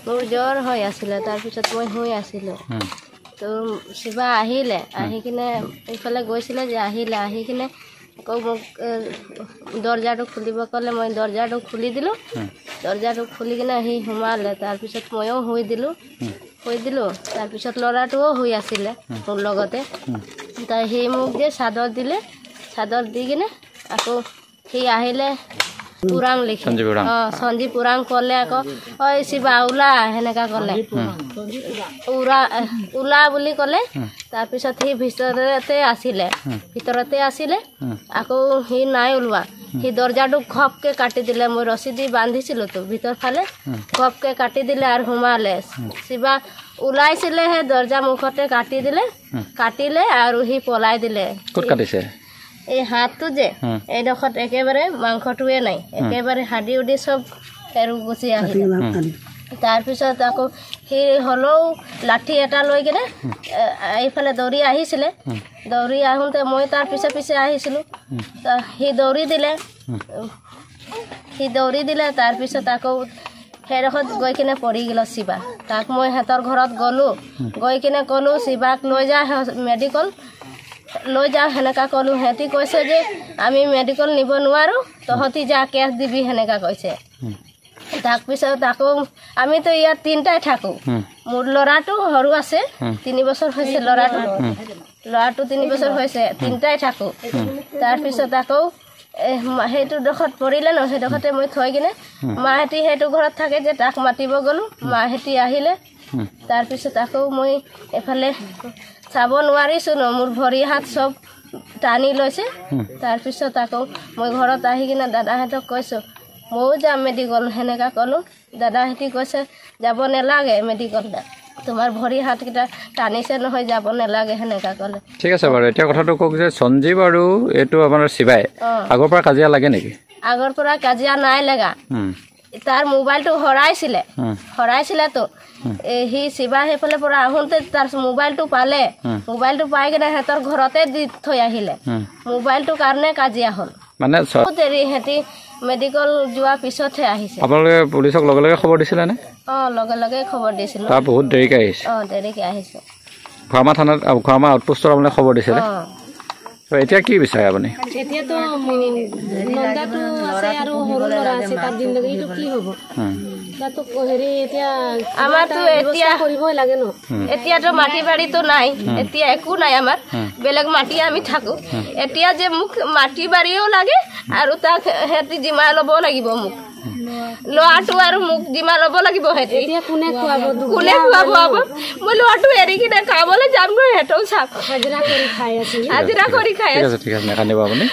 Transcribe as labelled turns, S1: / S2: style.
S1: মোৰ জ্বৰ হৈ আছিলে তাৰপিছত মই হৈ আছিলোঁ তো শিৱা আহিলে আহি কিনে এইফালে গৈছিলে যে আহি কিনে আকৌ মোক দৰ্জাটো খুলিব ক'লে মই দৰ্জাটো খুলি দিলোঁ দৰ্জাটো খুলি কিনে আহি সোমালে তাৰপিছত ময়ো শুই দিলোঁ তাৰপিছত ল'ৰাটোও শুই আছিলে মোৰ লগতে তাই সি মোক যে চাদৰ দিলে চাদৰ দি কিনে আকৌ সি আহিলে পুৰাং লিখি সঞ্জীৱ পুৰাং ক'লে আকৌ ঐ শিৱা ওলা সেনেকা ক'লে ওলা বুলি ক'লে তাৰপিছত সি ভিতৰতে আছিলে আকৌ সি নাই ওলোৱা সি দৰ্জাটো ঘপকে কাটি দিলে মই ৰছী দি বান্ধিছিলোঁ তো ভিতৰ ফালে ঘপকে কাটি দিলে আৰু সোমালে শিৱা ওলাইছিলে সেই দৰ্জা মুখতে কাটিলে আৰু সি পলাই দিলে
S2: ক'ত কাটিছে
S1: এই হাতটো যে এইডোখৰত একেবাৰে মাংসটোৱে নাই একেবাৰে হাডি উডি চব হেৰু গুচি আহিলে তাৰপিছত আকৌ সি হ'লেও লাঠি এটা লৈ কিনে এইফালে দৌৰি আহিছিলে দৌৰি আহোঁতে মই তাৰ পিছে আহিছিলোঁ সি দৌৰি দিলে তাৰপিছত আকৌ সেইডোখৰত গৈ কিনে পৰি গ'ল শিৱা তাক মই সিহঁতৰ ঘৰত গ'লোঁ গৈ কিনে ক'লোঁ শিৱাক লৈ যা মেডিকেল লৈ যাওঁ সেনেকা ক'লোঁ সিহঁতি কৈছে যে আমি মেডিকেল নিব নোৱাৰোঁ তহঁতি যা কেছ দিবি সেনেকা কৈছে তাৰপিছত আকৌ আমিতো ইয়াত তিনিটাই থাকোঁ মোৰ ল'ৰাটো সৰু আছে 3 বছৰ হৈছে ল'ৰাটো 3 বছৰ হৈছে তিনিটাই থাকোঁ তাৰপিছত আকৌ সেইটো ডোখৰত পৰিলে ন সেইডোখৰতে মই থৈ কিনে মাহেঁতি সেইটো ঘৰত থাকে যে তাক মাতিব গ'লোঁ মাহেঁতি আহিলে তাৰপিছত আকৌ মই এফালে চাব নোৱাৰিছোঁ ন মোৰ ভৰি হাত চব টানি লৈছে তাৰপিছত আকৌ মই ঘৰত আহি কিনে দাদাহঁতক কৈছোঁ ময়ো যাম মেডিকেল সেনেকা ক'লোঁ দাদাহঁতি কৈছে যাব নালাগে মেডিকেল তোমাৰ ভৰি হাতকেইটা টানিছে নহয় যাব নালাগে সেনেকা ক'লে
S2: ঠিক আছে বাৰু এতিয়া কথাটো কওক যে সঞ্জীৱ আৰু এইটো আপোনাৰ শিৱাই আগৰ পৰা কাজিয়া লাগে নেকি
S1: আগৰ পৰা কাজিয়া নাই লগা তাৰ মোবাইলটো হৰাইছিলে তো সি শিৱা সেইফালে পৰা আহোঁতে তাৰ মোবাইলটো পালে মোবাইলটো পাই কিনে সিহঁতৰ ঘৰতে দি থৈ আহিলে মোবাইলটোৰ কাৰণে কাজিয়া হ'ল
S2: মানে
S1: দেৰি সিহঁতি মেডিকেল যোৱাৰ পিছতহে আহিছে
S2: আপোনালোকে পুলিচক লগে লগে খবৰ দিছিলেনে
S1: লগে খবৰ দিছিলোঁ
S2: তাৰ বহুত দেৰিকৈ আহিছে
S1: দেৰিকৈ আহিছে
S2: খোৱামা থানাত খোৱামা আউটপোষ্টত আপোনালোকে খবৰ দিছিলে এতিয়া কি বিচাৰে আপুনি
S1: এতিয়াতো নন্দাটো আছে আৰু সৰু ল'ৰা আছে তাৰ জিন্দগী এইটো কি হ'ব তাতো হেৰি এতিয়া আমাৰতো এতিয়া কৰিবই লাগে ন এতিয়াতো মাটি বাৰীটো নাই এতিয়া একো নাই আমাৰ বেলেগ মাটি আমি থাকোঁ এতিয়া যে মোক মাটি বাৰীও লাগে আৰু তাক সিহঁতি জিমা ল'ব লাগিব মোক ল'ৰাটো আৰু মোক জিমা ল'ব লাগিব সিহঁতি কোনে খুৱাব মই ল'ৰাটো এৰি কিনে কামলৈ যাম গৈ সিহঁতেও চাম হাজিৰা কৰি খাই আছে
S2: ঠিক আছে নাকান্দিব আপুনি